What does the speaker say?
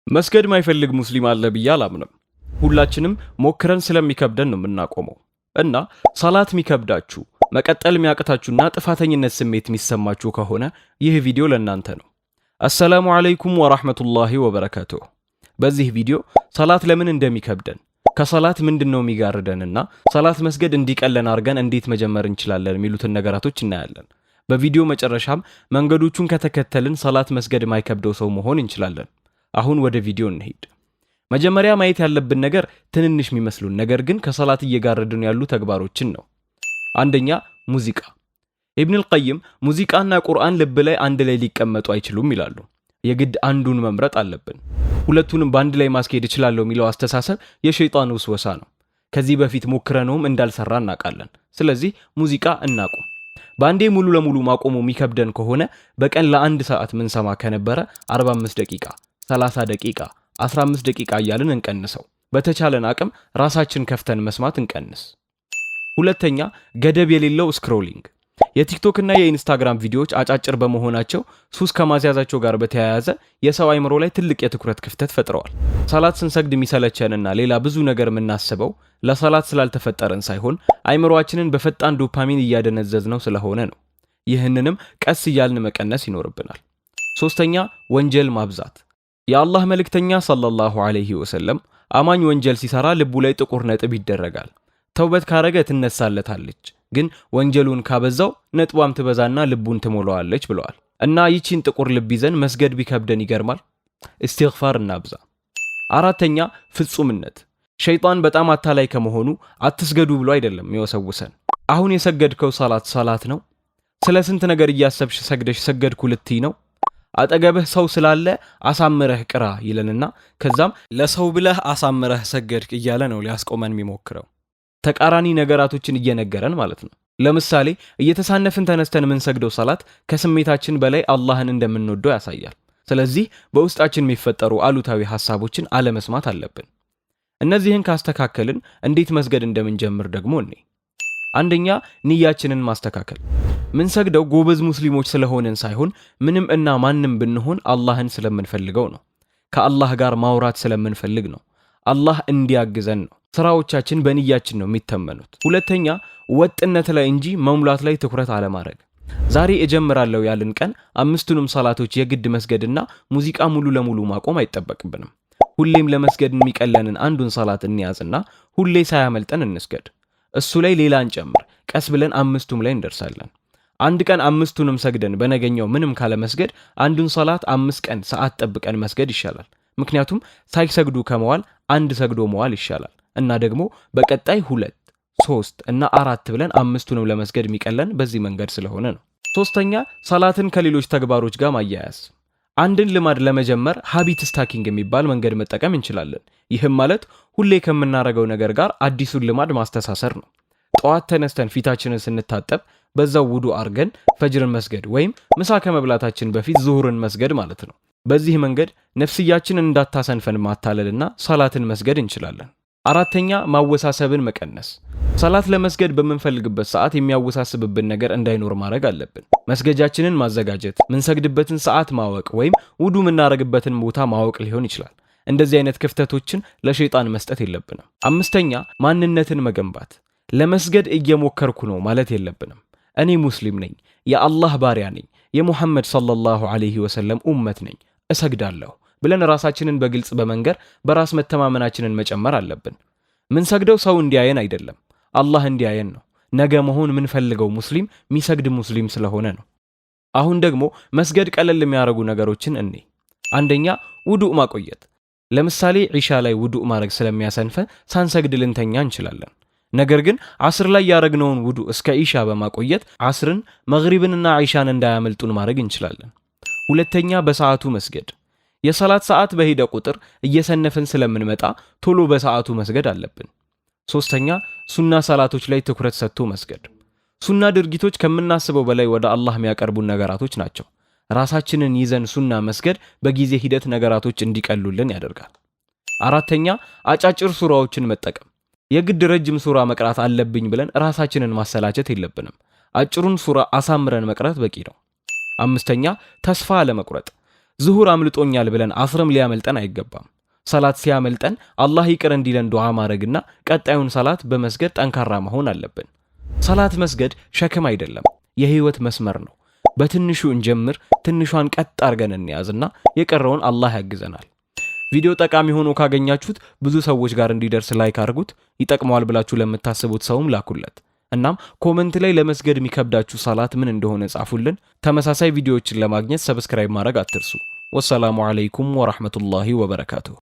መስገድ ማይፈልግ ሙስሊም አለ ብዬ አላምንም። ሁላችንም ሞክረን ስለሚከብደን ነው የምናቆመው። እና ሰላት የሚከብዳችሁ መቀጠል የሚያቅታችሁና ጥፋተኝነት ስሜት የሚሰማችሁ ከሆነ ይህ ቪዲዮ ለእናንተ ነው። አሰላሙ አለይኩም ወራህመቱላሂ ወበረካቱሁ። በዚህ ቪዲዮ ሰላት ለምን እንደሚከብደን፣ ከሰላት ምንድነው የሚጋርደንና ሰላት መስገድ እንዲቀለን አድርገን እንዴት መጀመር እንችላለን የሚሉትን ነገራቶች እናያለን። በቪዲዮ መጨረሻም መንገዶቹን ከተከተልን ሰላት መስገድ ማይከብደው ሰው መሆን እንችላለን። አሁን ወደ ቪዲዮ እንሄድ። መጀመሪያ ማየት ያለብን ነገር ትንንሽ የሚመስሉን ነገር ግን ከሰላት እየጋረዱን ያሉ ተግባሮችን ነው። አንደኛ ሙዚቃ። ኢብኑል ቀይም ሙዚቃና ቁርአን ልብ ላይ አንድ ላይ ሊቀመጡ አይችሉም ይላሉ። የግድ አንዱን መምረጥ አለብን። ሁለቱንም በአንድ ላይ ማስኬድ እችላለሁ የሚለው አስተሳሰብ የሸይጣን ውስወሳ ነው። ከዚህ በፊት ሞክረነውም እንዳልሰራ እናውቃለን። ስለዚህ ሙዚቃ እናቁም። በአንዴ ሙሉ ለሙሉ ማቆሙ የሚከብደን ከሆነ በቀን ለአንድ ሰዓት ምንሰማ ከነበረ 45 ደቂቃ 30 ደቂቃ 15 ደቂቃ እያልን እንቀንሰው። በተቻለን አቅም ራሳችን ከፍተን መስማት እንቀንስ። ሁለተኛ ገደብ የሌለው ስክሮሊንግ። የቲክቶክ እና የኢንስታግራም ቪዲዮዎች አጫጭር በመሆናቸው ሱስ ከማስያዛቸው ጋር በተያያዘ የሰው አይምሮ ላይ ትልቅ የትኩረት ክፍተት ፈጥረዋል። ሰላት ስንሰግድ የሚሰለቸንና ሌላ ብዙ ነገር የምናስበው ለሰላት ስላልተፈጠረን ሳይሆን አይምሮአችንን በፈጣን ዶፓሚን እያደነዘዝነው ስለሆነ ነው። ይህንንም ቀስ እያልን መቀነስ ይኖርብናል። ሶስተኛ ወንጀል ማብዛት። የአላህ መልእክተኛ ሰለላሁ ዐለይሂ ወሰለም አማኝ ወንጀል ሲሰራ ልቡ ላይ ጥቁር ነጥብ ይደረጋል። ተውበት ካረገ ትነሳለታለች፣ ግን ወንጀሉን ካበዛው ነጥቧም ትበዛና ልቡን ትሞላዋለች ብለዋል። እና ይቺን ጥቁር ልብ ይዘን መስገድ ቢከብደን ይገርማል። ኢስቲግፋር እናብዛ። አራተኛ ፍጹምነት። ሸይጣን በጣም አታላይ ከመሆኑ አትስገዱ ብሎ አይደለም የሚወሰውሰን። አሁን የሰገድከው ሰላት ነው? ስለ ስንት ነገር እያሰብሽ ሰግደሽ ሰገድኩ ልትይ ነው? አጠገብህ ሰው ስላለ አሳምረህ ቅራ ይለንና ከዛም ለሰው ብለህ አሳምረህ ሰገድክ እያለ ነው ሊያስቆመን የሚሞክረው። ተቃራኒ ነገራቶችን እየነገረን ማለት ነው። ለምሳሌ እየተሳነፍን ተነስተን የምንሰግደው ሰላት ከስሜታችን በላይ አላህን እንደምንወደው ያሳያል። ስለዚህ በውስጣችን የሚፈጠሩ አሉታዊ ሐሳቦችን አለመስማት አለብን። እነዚህን ካስተካከልን እንዴት መስገድ እንደምንጀምር ደግሞ እኔ አንደኛ ንያችንን ማስተካከል። ምን ሰግደው ጎበዝ ሙስሊሞች ስለሆነን ሳይሆን ምንም እና ማንም ብንሆን አላህን ስለምንፈልገው ነው። ከአላህ ጋር ማውራት ስለምንፈልግ ነው። አላህ እንዲያግዘን ነው። ስራዎቻችን በንያችን ነው የሚተመኑት። ሁለተኛ ወጥነት ላይ እንጂ መሙላት ላይ ትኩረት አለማድረግ። ዛሬ እጀምራለሁ ያልን ቀን አምስቱንም ሰላቶች የግድ መስገድና ሙዚቃ ሙሉ ለሙሉ ማቆም አይጠበቅብንም። ሁሌም ለመስገድ የሚቀለንን አንዱን ሰላት እንያዝና ሁሌ ሳያመልጠን እንስገድ። እሱ ላይ ሌላ እንጨምር። ቀስ ብለን አምስቱም ላይ እንደርሳለን። አንድ ቀን አምስቱንም ሰግደን በነገኛው ምንም ካለ መስገድ አንዱን ሰላት 5 ቀን ሰዓት ጠብቀን መስገድ ይሻላል። ምክንያቱም ሳይሰግዱ ከመዋል አንድ ሰግዶ መዋል ይሻላል። እና ደግሞ በቀጣይ 2 3 እና 4 ብለን አምስቱንም ለመስገድ የሚቀለን በዚህ መንገድ ስለሆነ ነው። ሶስተኛ ሰላትን ከሌሎች ተግባሮች ጋር ማያያዝ። አንድን ልማድ ለመጀመር ሃቢት ስታኪንግ የሚባል መንገድ መጠቀም እንችላለን። ይህም ማለት ሁሌ ከምናረገው ነገር ጋር አዲሱን ልማድ ማስተሳሰር ነው። ጠዋት ተነስተን ፊታችንን ስንታጠብ በዛው ውዱ አርገን ፈጅርን መስገድ ወይም ምሳ ከመብላታችን በፊት ዙሁርን መስገድ ማለት ነው። በዚህ መንገድ ነፍስያችንን እንዳታሰንፈን ማታለልና ሰላትን መስገድ እንችላለን። አራተኛ ማወሳሰብን መቀነስ። ሰላት ለመስገድ በምንፈልግበት ሰዓት የሚያወሳስብብን ነገር እንዳይኖር ማድረግ አለብን። መስገጃችንን ማዘጋጀት፣ ምንሰግድበትን ሰዓት ማወቅ ወይም ውዱ የምናረግበትን ቦታ ማወቅ ሊሆን ይችላል። እንደዚህ አይነት ክፍተቶችን ለሸይጣን መስጠት የለብንም። አምስተኛ ማንነትን መገንባት። ለመስገድ እየሞከርኩ ነው ማለት የለብንም። እኔ ሙስሊም ነኝ፣ የአላህ ባሪያ ነኝ፣ የሙሐመድ ሰለላሁ ዐለይሂ ወሰለም ኡመት ነኝ፣ እሰግዳለሁ ብለን ራሳችንን በግልጽ በመንገር በራስ መተማመናችንን መጨመር አለብን። ምንሰግደው ሰው እንዲያየን አይደለም፣ አላህ እንዲያየን ነው። ነገ መሆን ምንፈልገው ሙስሊም የሚሰግድ ሙስሊም ስለሆነ ነው። አሁን ደግሞ መስገድ ቀለል የሚያደርጉ ነገሮችን እኔ አንደኛ ውዱእ ማቆየት። ለምሳሌ ዒሻ ላይ ውዱእ ማድረግ ስለሚያሰንፈን ሳንሰግድ ልንተኛ እንችላለን። ነገር ግን አስር ላይ ያረግነውን ውዱእ እስከ ዒሻ በማቆየት አስርን መግሪብንና ዒሻን እንዳያመልጡን ማድረግ እንችላለን። ሁለተኛ በሰዓቱ መስገድ። የሰላት ሰዓት በሄደ ቁጥር እየሰነፍን ስለምንመጣ ቶሎ በሰዓቱ መስገድ አለብን። ሶስተኛ ሱና ሰላቶች ላይ ትኩረት ሰጥቶ መስገድ። ሱና ድርጊቶች ከምናስበው በላይ ወደ አላህ የሚያቀርቡን ነገራቶች ናቸው። ራሳችንን ይዘን ሱና መስገድ በጊዜ ሂደት ነገራቶች እንዲቀሉልን ያደርጋል። አራተኛ አጫጭር ሱራዎችን መጠቀም። የግድ ረጅም ሱራ መቅራት አለብኝ ብለን ራሳችንን ማሰላቸት የለብንም። አጭሩን ሱራ አሳምረን መቅራት በቂ ነው። አምስተኛ ተስፋ አለመቁረጥ። ዙሁር አምልጦኛል ብለን አስርም ሊያመልጠን አይገባም። ሰላት ሲያመልጠን አላህ ይቅር እንዲለን ዱዓ ማድረግና ቀጣዩን ሰላት በመስገድ ጠንካራ መሆን አለብን። ሰላት መስገድ ሸክም አይደለም፣ የህይወት መስመር ነው። በትንሹ እንጀምር፣ ትንሿን ቀጥ አድርገን እንያዝና የቀረውን አላህ ያግዘናል። ቪዲዮ ጠቃሚ ሆኖ ካገኛችሁት ብዙ ሰዎች ጋር እንዲደርስ ላይክ አድርጉት። ይጠቅመዋል ብላችሁ ለምታስቡት ሰውም ላኩለት። እናም ኮመንት ላይ ለመስገድ የሚከብዳችሁ ሰላት ምን እንደሆነ ጻፉልን። ተመሳሳይ ቪዲዮዎችን ለማግኘት ሰብስክራይብ ማድረግ አትርሱ። ወሰላሙ አለይኩም ወራህመቱላሂ ወበረካቱሁ።